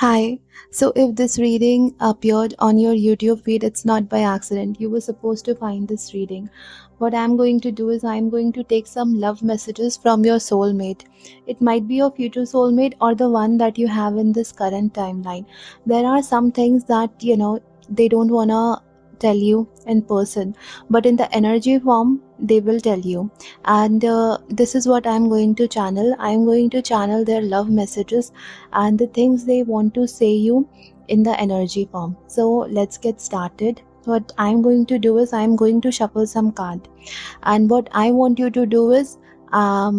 Hi. So, if this reading appeared on your YouTube feed, it's not by accident. You were supposed to find this reading. What I'm going to do is, I'm going to take some love messages from your soulmate. It might be your future soulmate or the one that you have in this current timeline. There are some things that, they don't want to tell you in person, but in the energy form, they will tell you. And this is what I'm going to channel. I'm going to channel their love messages and the things they want to say you in the energy form. So let's get started. What I'm going to do is, I'm going to shuffle some card, and what I want you to do is, I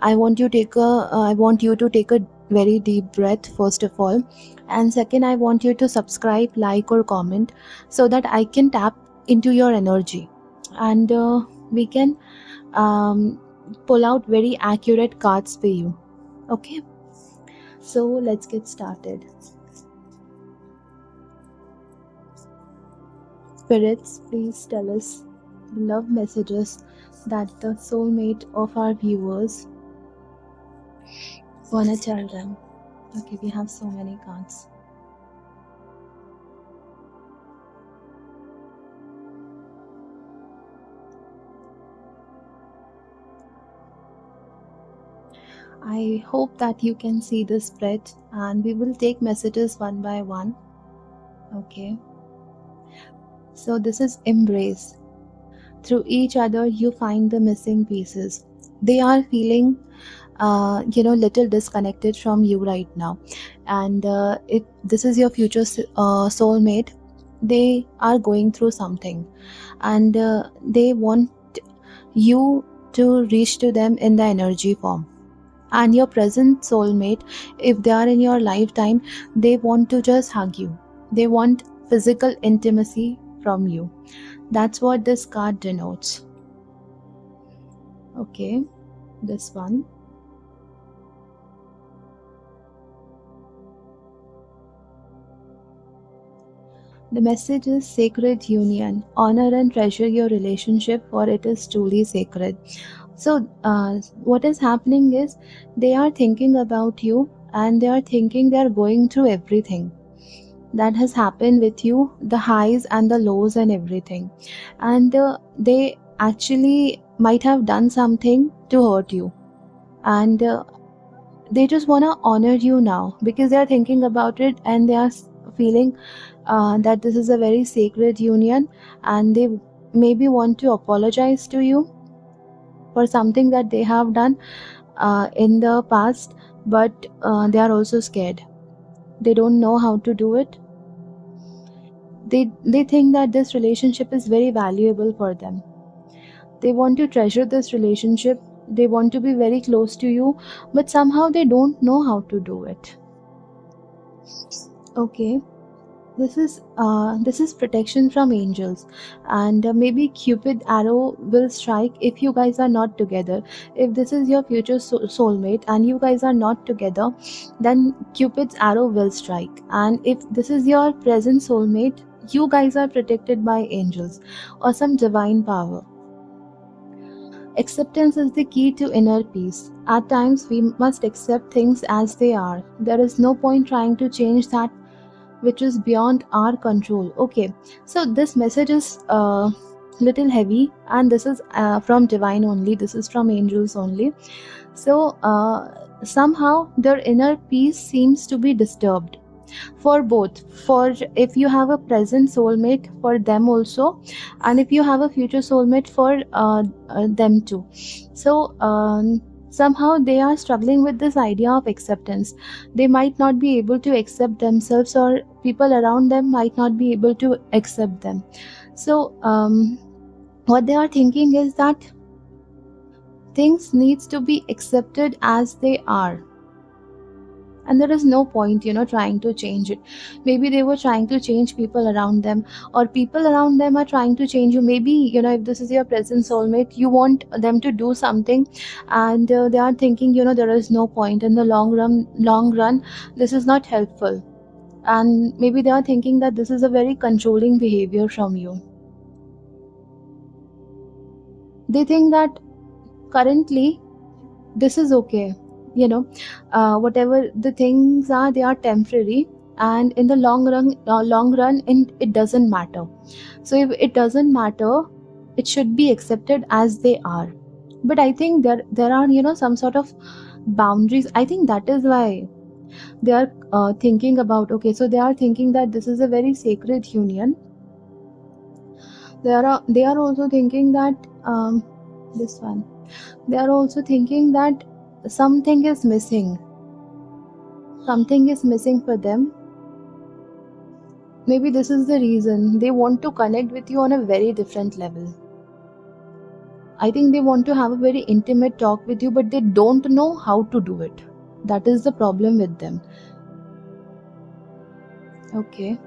want you to take a very deep breath first of all, and second, I want you to subscribe, like, or comment so that I can tap into your energy, and we can um, pull out very accurate cards for you. Okay, so let's get started. Spirits, please tell us the love messages that the soulmate of our viewers wanna tell them. Okay, we have so many cards. I hope that you can see this spread, and we will take messages one by one. Okay, so this is embrace. Through each other, you find the missing pieces. They are feeling little disconnected from you right now, and it this is your future soulmate. They are going through something, and they want you to reach to them in the energy form. And your present soulmate, if they are in your lifetime, they want to just hug you. They want physical intimacy from you. That's what this card denotes. Okay, this one. The message is sacred union. Honor and treasure your relationship, for it is truly sacred. So, what is happening is, they are thinking about you, and they are thinking they are going through everything that has happened with you, the highs and the lows and everything. And they actually might have done something to hurt you. And they just want to honor you now because they are thinking about it, and they are feeling that this is a very sacred union, and they maybe want to apologize to you for something that they have done in the past, but they are also scared. They don't know how to do it. They think that this relationship is very valuable for them. They want to treasure this relationship. They want to be very close to you, but somehow they don't know how to do it. Okay, this is protection from angels, and maybe Cupid arrow will strike if you guys are not together. If this is your future soulmate and you guys are not together, then Cupid's arrow will strike. And if this is your present soulmate, you guys are protected by angels or some divine power. Acceptance is the key to inner peace. At times, we must accept things as they are. There is no point trying to change that which is beyond our control. Okay, so this message is little heavy, and this is from divine only. This is from angels only. So somehow their inner peace seems to be disturbed, for both, for if you have a present soulmate, for them also, and if you have a future soulmate, for them too. So somehow they are struggling with this idea of acceptance. They might not be able to accept themselves, or people around them might not be able to accept them. So what they are thinking is that things needs to be accepted as they are, and there is no point trying to change it. Maybe they were trying to change people around them, or people around them are trying to change you. Maybe if this is your present soulmate, you want them to do something, and they are thinking there is no point in the long run. This is not helpful, and maybe they are thinking that this is a very controlling behavior from you. They think that currently this is okay. you know, whatever the things are, they are temporary, and in the long run, it doesn't matter. So if it doesn't matter, it should be accepted as they are. But I think there are, some sort of boundaries. I think that is why they are thinking about, okay, so they are thinking that this is a very sacred union. They are also thinking that, this one, they are also thinking that something is missing. Something is missing for them. Maybe this is the reason they want to connect with you on a very different level. I think they want to have a very intimate talk with you, but they don't know how to do it. That is the problem with them. Okay,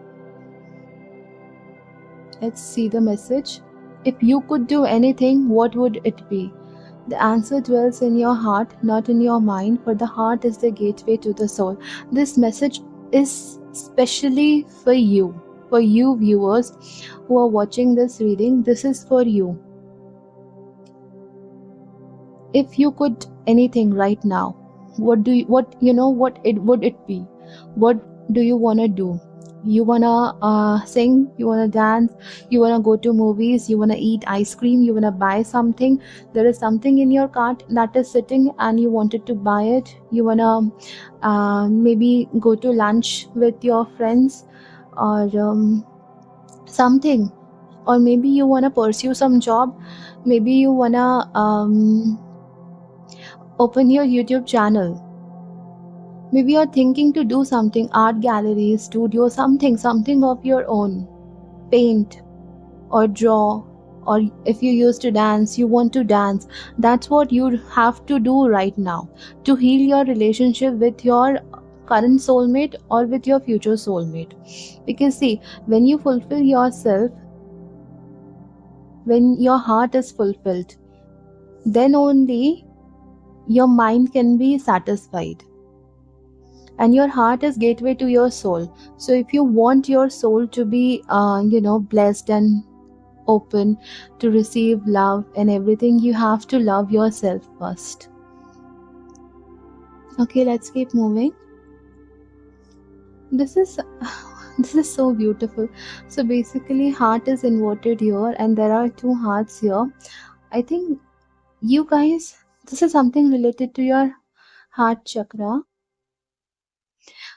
let's see the message. If you could do anything, what would it be? The answer dwells in your heart, not in your mind, for the heart is the gateway to the soul. This message is specially for you viewers who are watching this reading. This is for you. If you could anything right now, what it be? What do you wanna do? You wanna sing? You wanna dance? You wanna go to movies? You wanna eat ice cream? You wanna buy something? There is something in your cart that is sitting and you wanted to buy it. You wanna maybe go to lunch with your friends, or something. Or maybe you wanna pursue some job. Maybe you wanna open your YouTube channel. Maybe you're thinking to do something, art gallery, studio, something of your own. Paint or draw, or if you used to dance, you want to dance. That's what you have to do right now to heal your relationship with your current soulmate or with your future soulmate. Because see, when you fulfill yourself, when your heart is fulfilled, then only your mind can be satisfied, and your heart is gateway to your soul. So if you want your soul to be blessed and open to receive love and everything, you have to love yourself first. Okay, let's keep moving. This is this is so beautiful. So basically, heart is inverted here, and there are two hearts here. I think you guys, this is something related to your heart chakra.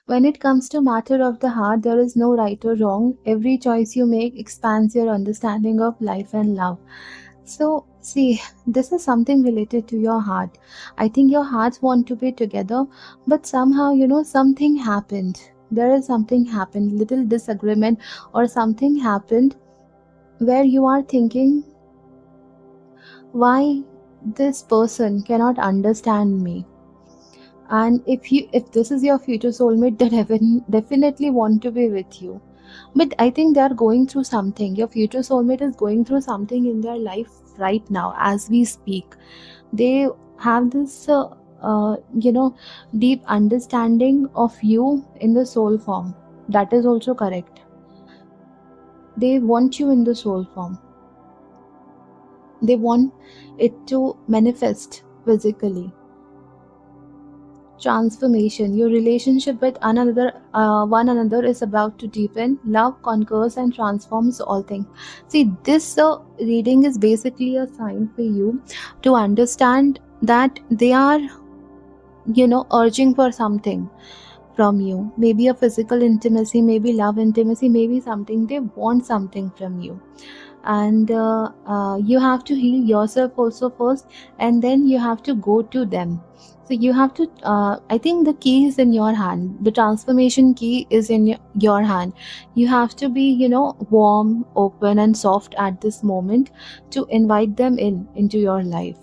When it comes to matter of the heart, there is no right or wrong. Every choice you make expands your understanding of life and love. So, see, this is something related to your heart. I think your hearts want to be together, but somehow, something happened. There is something happened, little disagreement or something happened where you are thinking, why this person cannot understand me? And if this is your future soulmate, they definitely want to be with you. But I think they are going through something. Your future soulmate is going through something in their life right now as we speak. They have this deep understanding of you in the soul form. That is also correct. They want you in the soul form. They want it to manifest physically. Transformation. Your relationship with one another is about to deepen. Love conquers and transforms all things. See, this reading is basically a sign for you to understand that they are, urging for something from you. Maybe a physical intimacy, maybe love intimacy, maybe something. They want something from you. And you have to heal yourself also first, and then you have to go to them. So you have to I think the key is in your hand. The transformation key is in your hand. You have to be warm, open and soft at this moment to invite them into your life.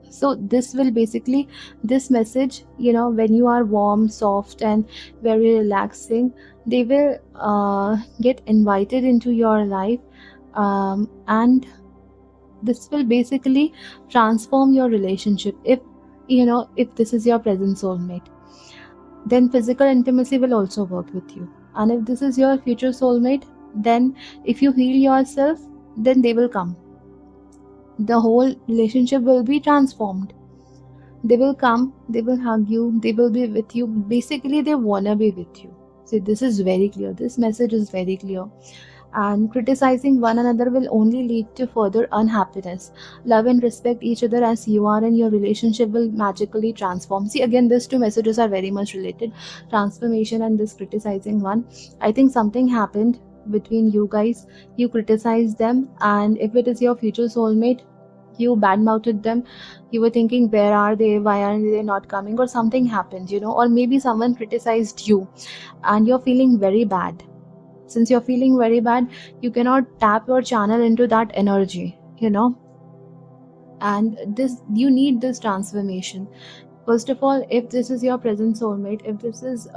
So this will basically, this message, when you are warm, soft and very relaxing, they will get invited into your life, and this will basically transform your relationship. If this is your present soulmate, then physical intimacy will also work with you. And if this is your future soulmate, then if you heal yourself, then they will come. The whole relationship will be transformed. They will come, they will hug you, they will be with you. Basically, they wanna be with you. See, this is very clear. This message is very clear. And criticizing one another will only lead to further unhappiness. Love and respect each other as you are, and your relationship will magically transform. See, again, these two messages are very much related, transformation and this criticizing one. I think something happened between you guys. You criticized them, and if it is your future soulmate, you badmouthed them. You were thinking, where are they, why are they not coming, or something happened, or maybe someone criticized you and you're feeling very bad. Since you're feeling very bad, you cannot tap your channel into that energy. And this, you need this transformation. First of all, if this is your present soulmate, if this is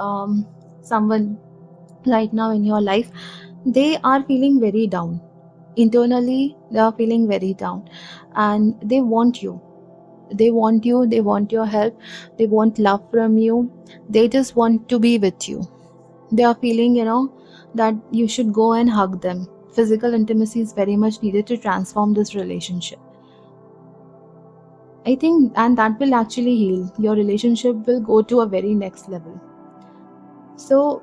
someone right now in your life, they are feeling very down internally. They are feeling very down, and they want you. They want your help. They want love from you. They just want to be with you. They are feeling, that you should go and hug them. Physical intimacy is very much needed to transform this relationship, I think, and that will actually heal. Your relationship will go to a very next level. So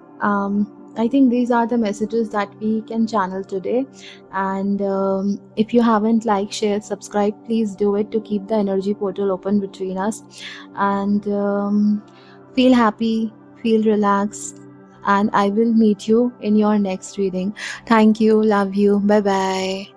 I think these are the messages that we can channel today. And if you haven't liked, shared, subscribe, please do it to keep the energy portal open between us. And feel happy, feel relaxed, and I will meet you in your next reading. Thank you, love you, bye bye.